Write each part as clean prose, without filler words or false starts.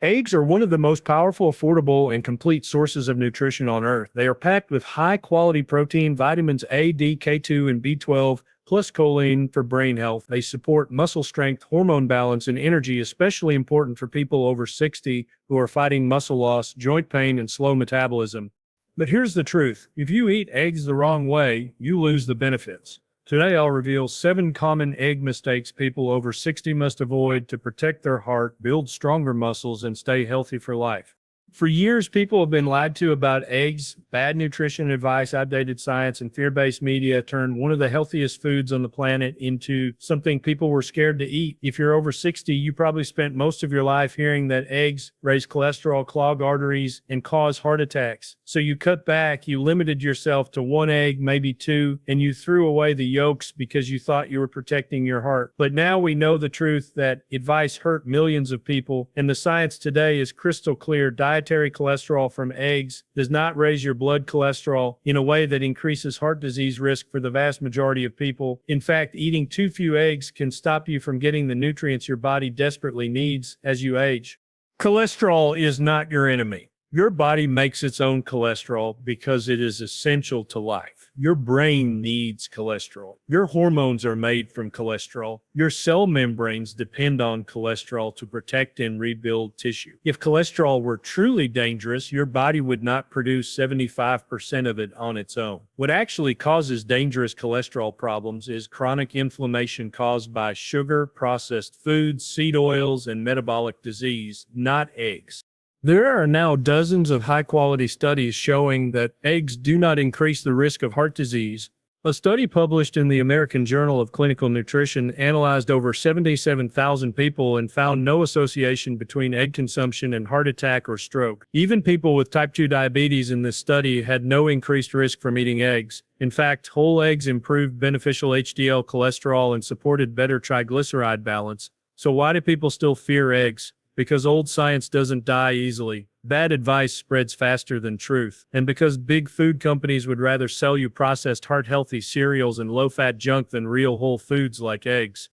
Eggs are one of the most powerful, affordable, and complete sources of nutrition on Earth. They are packed with high-quality protein, vitamins A, D, K2, and B12, plus choline for brain health. They support muscle strength, hormone balance, and energy, especially important for people over 60 who are fighting muscle loss, joint pain, and slow metabolism. But here's the truth. If you eat eggs the wrong way, you lose the benefits. Today, I'll reveal 7 common egg mistakes people over 60 must avoid to protect their heart, build stronger muscles, and stay healthy for life. For years, people have been lied to about eggs. Bad nutrition advice, outdated science, and fear-based media turned one of the healthiest foods on the planet into something people were scared to eat. If you're over 60, you probably spent most of your life hearing that eggs raise cholesterol, clog arteries, and cause heart attacks. So you cut back, you limited yourself to 1 egg, maybe 2, and you threw away the yolks because you thought you were protecting your heart. But now we know the truth that advice hurt millions of people, and the science today is crystal clear. Dietary cholesterol from eggs does not raise your blood cholesterol in a way that increases heart disease risk for the vast majority of people. In fact, eating too few eggs can stop you from getting the nutrients your body desperately needs as you age. Cholesterol is not your enemy. Your body makes its own cholesterol because it is essential to life. Your brain needs cholesterol. Your hormones are made from cholesterol. Your cell membranes depend on cholesterol to protect and rebuild tissue. If cholesterol were truly dangerous, your body would not produce 75% of it on its own. What actually causes dangerous cholesterol problems is chronic inflammation caused by sugar, processed foods, seed oils, and metabolic disease, not eggs. There are now dozens of high-quality studies showing that eggs do not increase the risk of heart disease. A study published in the American Journal of Clinical Nutrition analyzed over 77,000 people and found no association between egg consumption and heart attack or stroke. Even people with type 2 diabetes in this study had no increased risk from eating eggs. In fact, whole eggs improved beneficial HDL cholesterol and supported better triglyceride balance. So why do people still fear eggs? Because old science doesn't die easily. Bad advice spreads faster than truth. And because big food companies would rather sell you processed heart-healthy cereals and low-fat junk than real whole foods like eggs.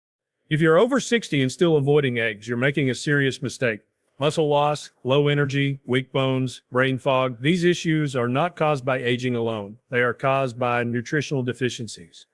If you're over 60 and still avoiding eggs, you're making a serious mistake. Muscle loss, low energy, weak bones, brain fog, these issues are not caused by aging alone. They are caused by nutritional deficiencies.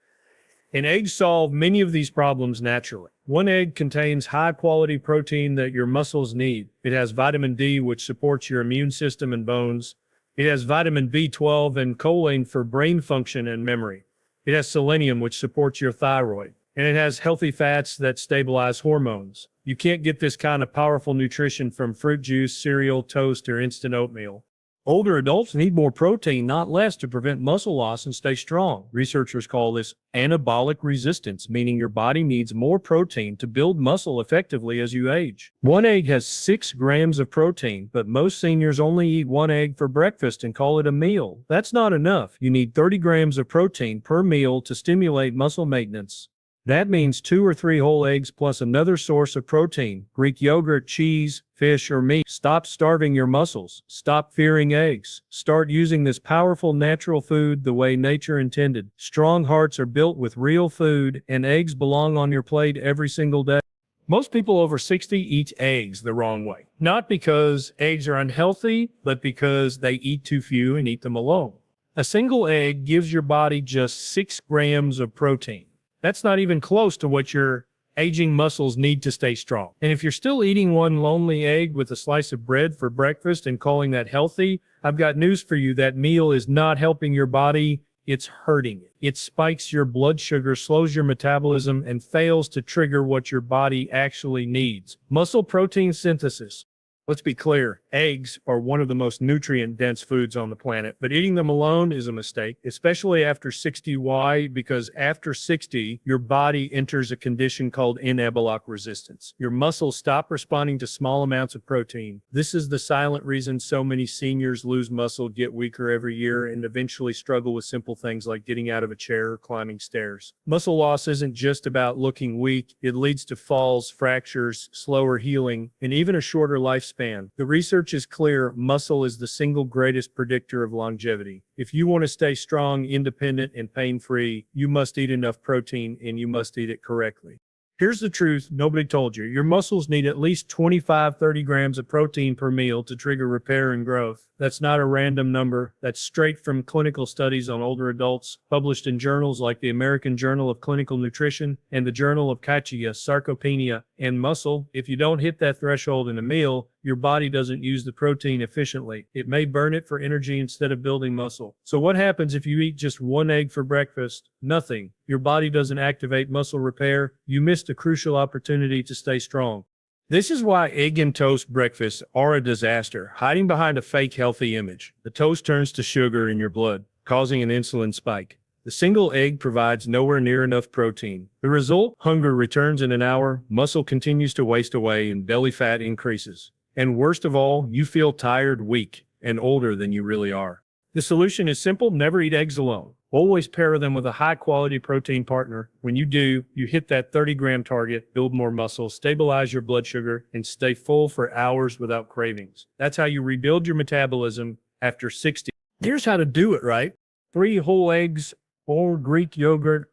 And eggs solve many of these problems naturally. 1 egg contains high-quality protein that your muscles need. It has vitamin D, which supports your immune system and bones. It has vitamin B12 and choline for brain function and memory. It has selenium, which supports your thyroid. And it has healthy fats that stabilize hormones. You can't get this kind of powerful nutrition from fruit juice, cereal, toast, or instant oatmeal. Older adults need more protein, not less, to prevent muscle loss and stay strong. Researchers call this anabolic resistance, meaning your body needs more protein to build muscle effectively as you age. 1 egg has 6 grams of protein, but most seniors only eat 1 egg for breakfast and call it a meal. That's not enough. You need 30 grams of protein per meal to stimulate muscle maintenance. That means 2 or 3 whole eggs plus another source of protein, Greek yogurt, cheese, fish, or meat. Stop starving your muscles. Stop fearing eggs. Start using this powerful natural food the way nature intended. Strong hearts are built with real food, and eggs belong on your plate every single day. Most people over 60 eat eggs the wrong way. Not because eggs are unhealthy, but because they eat too few and eat them alone. A single egg gives your body just 6 grams of protein. That's not even close to what your aging muscles need to stay strong. And if you're still eating 1 lonely egg with a slice of bread for breakfast and calling that healthy, I've got news for you. That meal is not helping your body, it's hurting it. It spikes your blood sugar, slows your metabolism, and fails to trigger what your body actually needs: muscle protein synthesis. Let's be clear, eggs are one of the most nutrient-dense foods on the planet, but eating them alone is a mistake, especially after 60. Why? Because after 60, your body enters a condition called anabolic resistance. Your muscles stop responding to small amounts of protein. This is the silent reason so many seniors lose muscle, get weaker every year, and eventually struggle with simple things like getting out of a chair or climbing stairs. Muscle loss isn't just about looking weak. It leads to falls, fractures, slower healing, and even a shorter lifespan. The research is clear. Muscle is the single greatest predictor of longevity. If you want to stay strong, independent, and pain-free, you must eat enough protein, and you must eat it correctly. Here's the truth nobody told you. Your muscles need at least 25-30 grams of protein per meal to trigger repair and growth. That's not a random number. That's straight from clinical studies on older adults published in journals like the American Journal of Clinical Nutrition and the Journal of Cachea, Sarcopenia, and Muscle. If you don't hit that threshold in a meal, your body doesn't use the protein efficiently. It may burn it for energy instead of building muscle. So what happens if you eat just one egg for breakfast? Nothing. Your body doesn't activate muscle repair. You missed a crucial opportunity to stay strong. This is why egg and toast breakfasts are a disaster, hiding behind a fake healthy image. The toast turns to sugar in your blood, causing an insulin spike. The single egg provides nowhere near enough protein. The result? Hunger returns in an hour, muscle continues to waste away, and belly fat increases. And worst of all, you feel tired, weak, and older than you really are. The solution is simple. Never eat eggs alone. Always pair them with a high-quality protein partner. When you do, you hit that 30-gram target, build more muscle, stabilize your blood sugar, and stay full for hours without cravings. That's how you rebuild your metabolism after 60. Here's how to do it right. 3 whole eggs or Greek yogurt,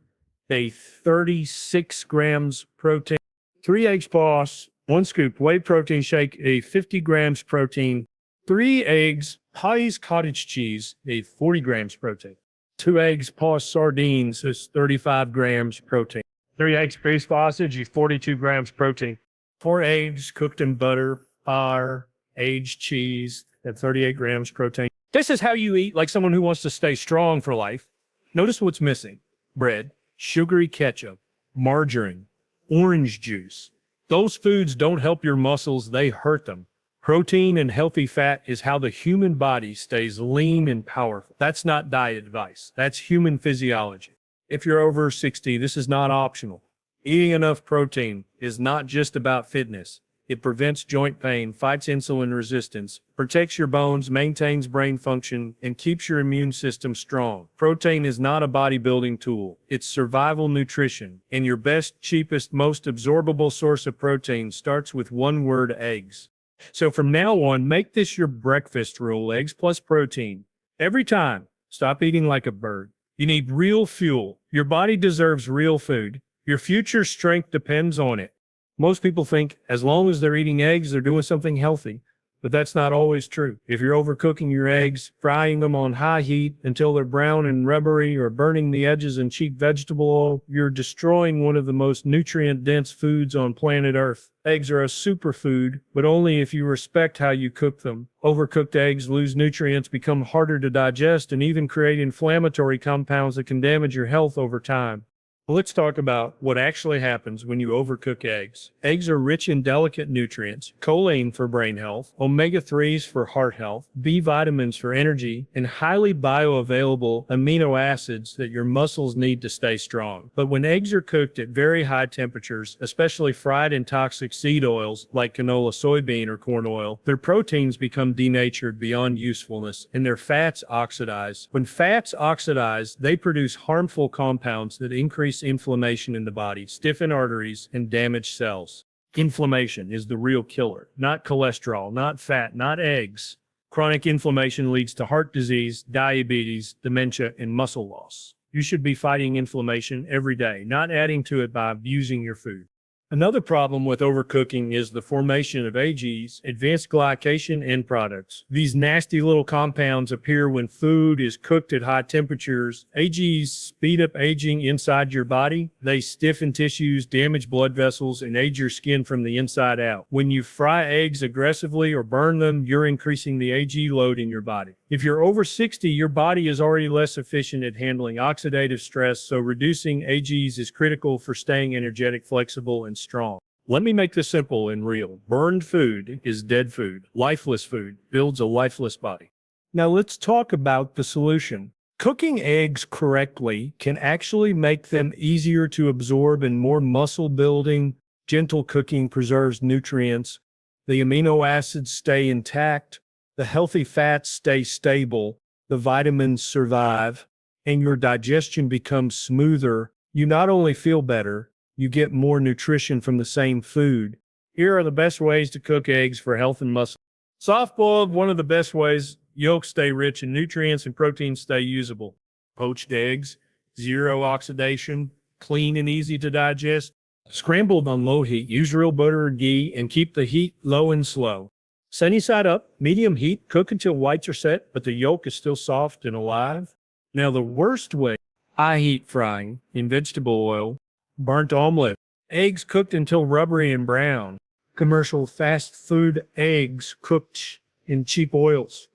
a 36 grams protein. 3 eggs plus 1 scoop whey protein shake, a 50 grams protein. 3 eggs, Hai's cottage cheese, a 40 grams protein. 2 eggs plus sardines is 35 grams protein. 3 eggs beef sausage is 42 grams protein. 4 eggs cooked in butter, fire, aged cheese at 38 grams protein. This is how you eat like someone who wants to stay strong for life. Notice what's missing. Bread, sugary ketchup, margarine, orange juice. Those foods don't help your muscles, they hurt them. Protein and healthy fat is how the human body stays lean and powerful. That's not diet advice. That's human physiology. If you're over 60, this is not optional. Eating enough protein is not just about fitness. It prevents joint pain, fights insulin resistance, protects your bones, maintains brain function, and keeps your immune system strong. Protein is not a bodybuilding tool. It's survival nutrition. And your best, cheapest, most absorbable source of protein starts with one word: eggs. So from now on, make this your breakfast rule: eggs plus protein. Every time, stop eating like a bird. You need real fuel. Your body deserves real food. Your future strength depends on it. Most people think as long as they're eating eggs, they're doing something healthy. But that's not always true. If you're overcooking your eggs, frying them on high heat until they're brown and rubbery, or burning the edges in cheap vegetable oil, you're destroying one of the most nutrient-dense foods on planet Earth. Eggs are a superfood, but only if you respect how you cook them. Overcooked eggs lose nutrients, become harder to digest, and even create inflammatory compounds that can damage your health over time. Let's talk about what actually happens when you overcook eggs. Eggs are rich in delicate nutrients: choline for brain health, omega-3s for heart health, B vitamins for energy, and highly bioavailable amino acids that your muscles need to stay strong. But when eggs are cooked at very high temperatures, especially fried in toxic seed oils like canola, soybean, or corn oil, their proteins become denatured beyond usefulness and their fats oxidize. When fats oxidize, they produce harmful compounds that increase inflammation in the body, stiffen arteries, and damage cells. Inflammation is the real killer, not cholesterol, not fat, not eggs. Chronic inflammation leads to heart disease, diabetes, dementia, and muscle loss. You should be fighting inflammation every day, not adding to it by abusing your food. Another problem with overcooking is the formation of AGs, advanced glycation end products. These nasty little compounds appear when food is cooked at high temperatures. AGs speed up aging inside your body. They stiffen tissues, damage blood vessels, and age your skin from the inside out. When you fry eggs aggressively or burn them, you're increasing the AG load in your body. If you're over 60, your body is already less efficient at handling oxidative stress, so reducing AGs is critical for staying energetic, flexible, and strong. Let me make this simple and real. Burned food is dead food. Lifeless food builds a lifeless body. Now let's talk about the solution. Cooking eggs correctly can actually make them easier to absorb and more muscle building. Gentle cooking preserves nutrients. The amino acids stay intact. The healthy fats stay stable. The vitamins survive. And your digestion becomes smoother. You not only feel better, you get more nutrition from the same food. Here are the best ways to cook eggs for health and muscle. Soft-boiled, one of the best ways. Yolks stay rich in nutrients and proteins stay usable. Poached eggs, zero oxidation, clean and easy to digest. Scrambled on low heat. Use real butter or ghee and keep the heat low and slow. Sunny side up, medium heat. Cook until whites are set, but the yolk is still soft and alive. Now the worst way, high heat frying in vegetable oil. Burnt omelet. Eggs cooked until rubbery and brown. Commercial fast food eggs cooked in cheap oils.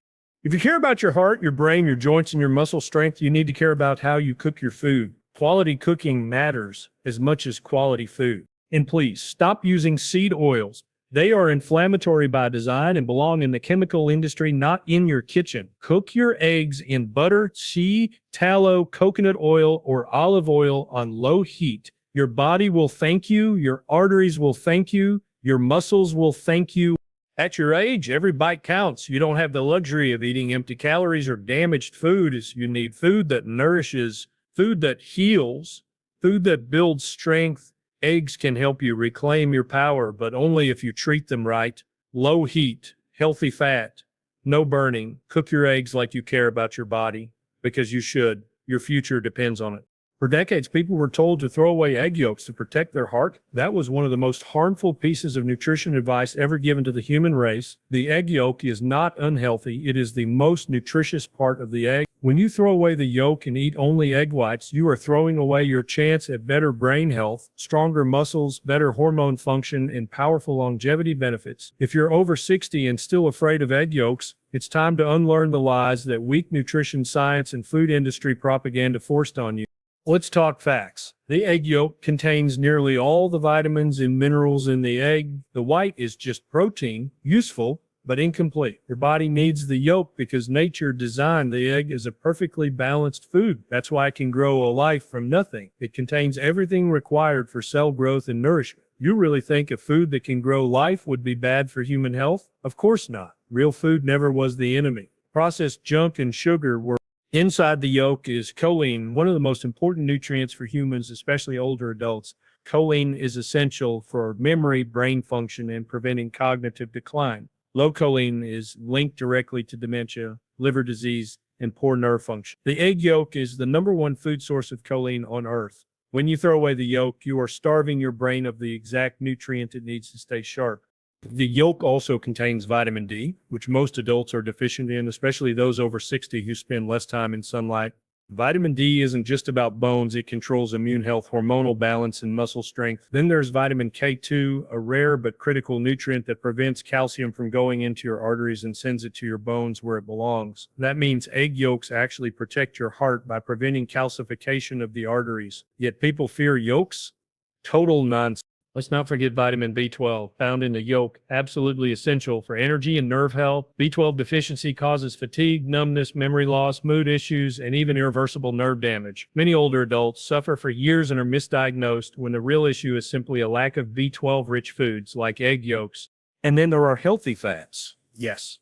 If you care about your heart, your brain, your joints, and your muscle strength, you need to care about how you cook your food. Quality cooking matters as much as quality food. And please, stop using seed oils. They are inflammatory by design and belong in the chemical industry, not in your kitchen. Cook your eggs in butter, ghee, tallow, coconut oil, or olive oil on low heat. Your body will thank you. Your arteries will thank you. Your muscles will thank you. At your age, every bite counts. You don't have the luxury of eating empty calories or damaged food. You need food that nourishes, food that heals, food that builds strength. Eggs can help you reclaim your power, but only if you treat them right. Low heat, healthy fat, no burning. Cook your eggs like you care about your body, because you should. Your future depends on it. For decades, people were told to throw away egg yolks to protect their heart. That was one of the most harmful pieces of nutrition advice ever given to the human race. The egg yolk is not unhealthy. It is the most nutritious part of the egg. When you throw away the yolk and eat only egg whites, you are throwing away your chance at better brain health, stronger muscles, better hormone function, and powerful longevity benefits. If you're over 60 and still afraid of egg yolks, it's time to unlearn the lies that weak nutrition science and food industry propaganda forced on you. Let's talk facts. The egg yolk contains nearly all the vitamins and minerals in the egg. The white is just protein, useful, but incomplete. Your body needs the yolk because nature designed the egg as a perfectly balanced food. That's why it can grow a life from nothing. It contains everything required for cell growth and nourishment. You really think a food that can grow life would be bad for human health? Of course not. Real food never was the enemy. Processed junk and sugar were. Inside the yolk is choline, one of the most important nutrients for humans, especially older adults. Choline is essential for memory, brain function, and preventing cognitive decline. Low choline is linked directly to dementia, liver disease, and poor nerve function. The egg yolk is the #1 food source of choline on Earth. When you throw away the yolk, you are starving your brain of the exact nutrient it needs to stay sharp. The yolk also contains vitamin D, which most adults are deficient in, especially those over 60 who spend less time in sunlight. Vitamin D isn't just about bones. It controls immune health, hormonal balance, and muscle strength. Then there's vitamin K2, a rare but critical nutrient that prevents calcium from going into your arteries and sends it to your bones where it belongs. That means egg yolks actually protect your heart by preventing calcification of the arteries. Yet people fear yolks? Total nonsense. Let's not forget vitamin B12, found in the yolk, absolutely essential for energy and nerve health. B12 deficiency causes fatigue, numbness, memory loss, mood issues, and even irreversible nerve damage. Many older adults suffer for years and are misdiagnosed when the real issue is simply a lack of B12-rich foods like egg yolks. And then there are healthy fats. Yes,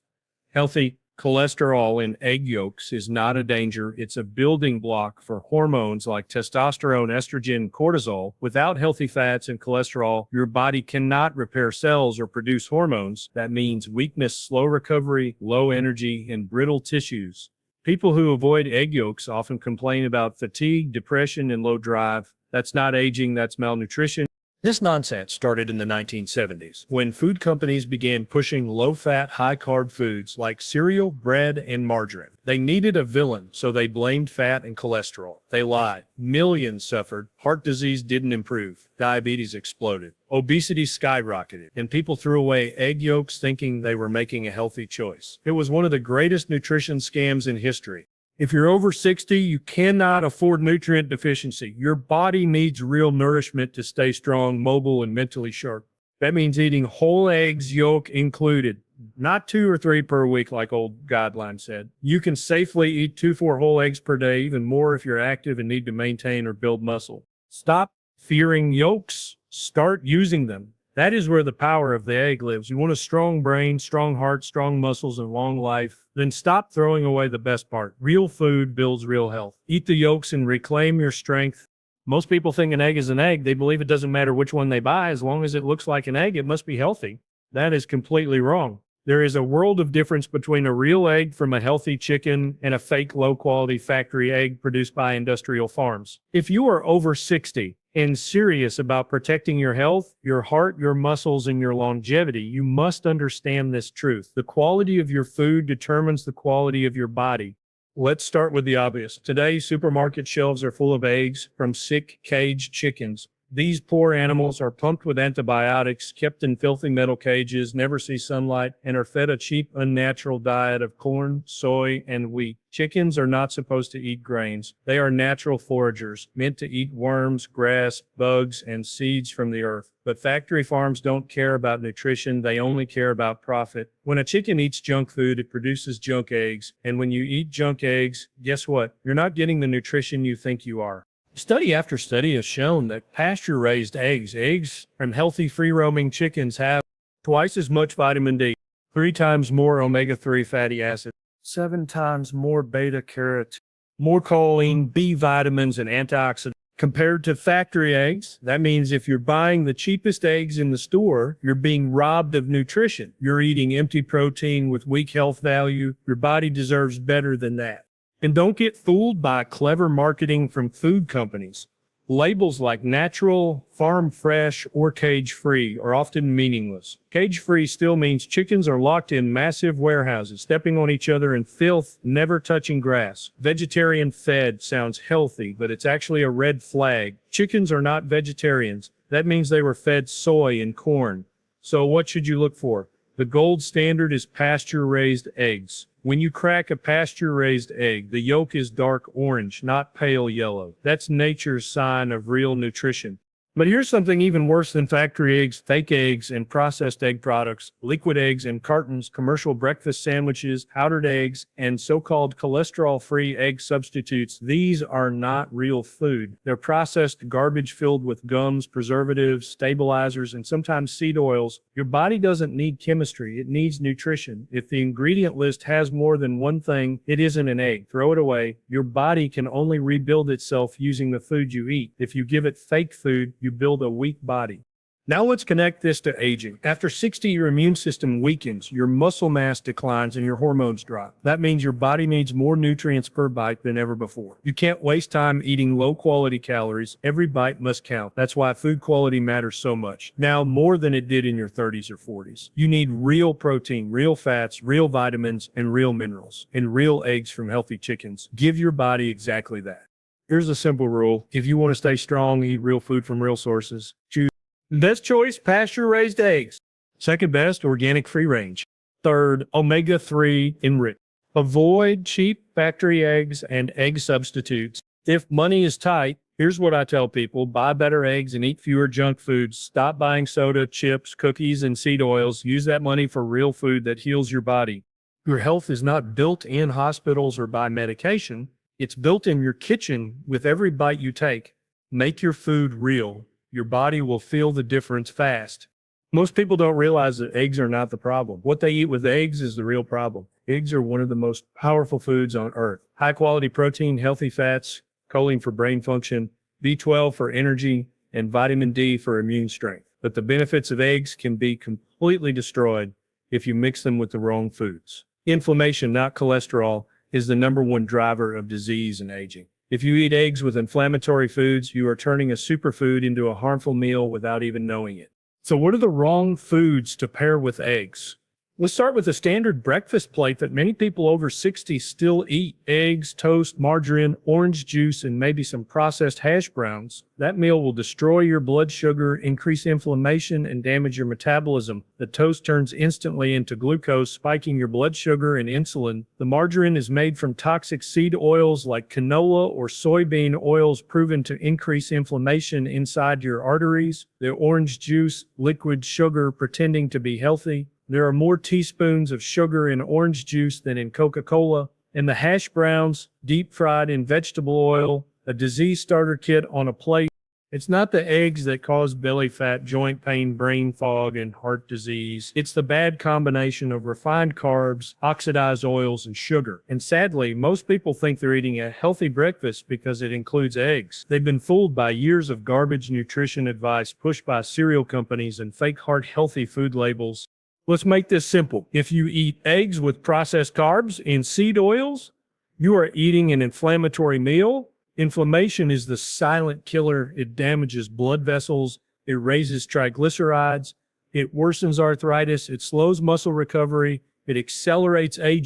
healthy cholesterol in egg yolks is not a danger. It's a building block for hormones like testosterone, estrogen, cortisol. Without healthy fats and cholesterol, your body cannot repair cells or produce hormones. That means weakness, slow recovery, low energy, and brittle tissues. People who avoid egg yolks often complain about fatigue, depression, and low drive. That's not aging, that's malnutrition. This nonsense started in the 1970s, when food companies began pushing low-fat, high-carb foods like cereal, bread, and margarine. They needed a villain, so they blamed fat and cholesterol. They lied. Millions suffered. Heart disease didn't improve. Diabetes exploded. Obesity skyrocketed. And people threw away egg yolks thinking they were making a healthy choice. It was one of the greatest nutrition scams in history. If you're over 60, you cannot afford nutrient deficiency. Your body needs real nourishment to stay strong, mobile, and mentally sharp. That means eating whole eggs, yolk included, not 2 or 3 per week like old guidelines said. You can safely eat 2-4 whole eggs per day, even more if you're active and need to maintain or build muscle. Stop fearing yolks. Start using them. That is where the power of the egg lives. You want a strong brain, strong heart, strong muscles, and long life. Then stop throwing away the best part. Real food builds real health. Eat the yolks and reclaim your strength. Most people think an egg is an egg. They believe it doesn't matter which one they buy. As long as it looks like an egg, it must be healthy. That is completely wrong. There is a world of difference between a real egg from a healthy chicken and a fake low-quality factory egg produced by industrial farms. If you are over 60 and serious about protecting your health, your heart, your muscles, and your longevity, you must understand this truth. The quality of your food determines the quality of your body. Let's start with the obvious. Today, supermarket shelves are full of eggs from sick caged chickens. These poor animals are pumped with antibiotics, kept in filthy metal cages, never see sunlight, and are fed a cheap, unnatural diet of corn, soy, and wheat. Chickens are not supposed to eat grains. They are natural foragers, meant to eat worms, grass, bugs, and seeds from the earth. But factory farms don't care about nutrition, they only care about profit. When a chicken eats junk food, it produces junk eggs. And when you eat junk eggs, guess what? You're not getting the nutrition you think you are. Study after study has shown that pasture-raised eggs from healthy free-roaming chickens have twice as much vitamin D, 3 times more omega-3 fatty acids, 7 times more beta-carotene, more choline, B vitamins, and antioxidants compared to factory eggs. That means if you're buying the cheapest eggs in the store, you're being robbed of nutrition. You're eating empty protein with weak health value. Your body deserves better than that. And don't get fooled by clever marketing from food companies. Labels like natural, farm fresh, or cage-free are often meaningless. Cage-free still means chickens are locked in massive warehouses, stepping on each other in filth, never touching grass. Vegetarian fed sounds healthy, but it's actually a red flag. Chickens are not vegetarians. That means they were fed soy and corn. So what should you look for? The gold standard is pasture-raised eggs. When you crack a pasture-raised egg, the yolk is dark orange, not pale yellow. That's nature's sign of real nutrition. But here's something even worse than factory eggs, fake eggs, and processed egg products, liquid eggs in cartons, commercial breakfast sandwiches, powdered eggs, and so-called cholesterol-free egg substitutes. These are not real food. They're processed garbage filled with gums, preservatives, stabilizers, and sometimes seed oils. Your body doesn't need chemistry, it needs nutrition. If the ingredient list has more than one thing, it isn't an egg. Throw it away. Your body can only rebuild itself using the food you eat. If you give it fake food, you build a weak body. Now let's connect this to aging. After 60, your immune system weakens, your muscle mass declines, and your hormones drop. That means your body needs more nutrients per bite than ever before. You can't waste time eating low-quality calories. Every bite must count. That's why food quality matters so much. Now, more than it did in your 30s or 40s. You need real protein, real fats, real vitamins, and real minerals, and real eggs from healthy chickens. Give your body exactly that. Here's a simple rule. If you want to stay strong, eat real food from real sources. Choose best choice, pasture-raised eggs. Second best, organic free-range. Third, omega-3 enriched. Avoid cheap factory eggs and egg substitutes. If money is tight, here's what I tell people. Buy better eggs and eat fewer junk foods. Stop buying soda, chips, cookies, and seed oils. Use that money for real food that heals your body. Your health is not built in hospitals or by medication. It's built in your kitchen with every bite you take. Make your food real. Your body will feel the difference fast. Most people don't realize that eggs are not the problem. What they eat with eggs is the real problem. Eggs are one of the most powerful foods on earth. High quality protein, healthy fats, choline for brain function, B12 for energy, and vitamin D for immune strength. But the benefits of eggs can be completely destroyed if you mix them with the wrong foods. Inflammation, not cholesterol, is the #1 driver of disease and aging. If you eat eggs with inflammatory foods, you are turning a superfood into a harmful meal without even knowing it. So what are the wrong foods to pair with eggs? Let's start with the standard breakfast plate that many people over 60 still eat. Eggs, toast, margarine, orange juice, and maybe some processed hash browns. That meal will destroy your blood sugar, increase inflammation, and damage your metabolism. The toast turns instantly into glucose, spiking your blood sugar and insulin. The margarine is made from toxic seed oils like canola or soybean oils proven to increase inflammation inside your arteries. The orange juice, liquid sugar pretending to be healthy. There are more teaspoons of sugar in orange juice than in Coca-Cola. And the hash browns, deep fried in vegetable oil, a disease starter kit on a plate. It's not the eggs that cause belly fat, joint pain, brain fog, and heart disease. It's the bad combination of refined carbs, oxidized oils, and sugar. And sadly, most people think they're eating a healthy breakfast because it includes eggs. They've been fooled by years of garbage nutrition advice pushed by cereal companies and fake heart-healthy food labels. Let's make this simple. If you eat eggs with processed carbs and seed oils, you are eating an inflammatory meal. Inflammation is the silent killer. It damages blood vessels, it raises triglycerides, it worsens arthritis, it slows muscle recovery, it accelerates aging.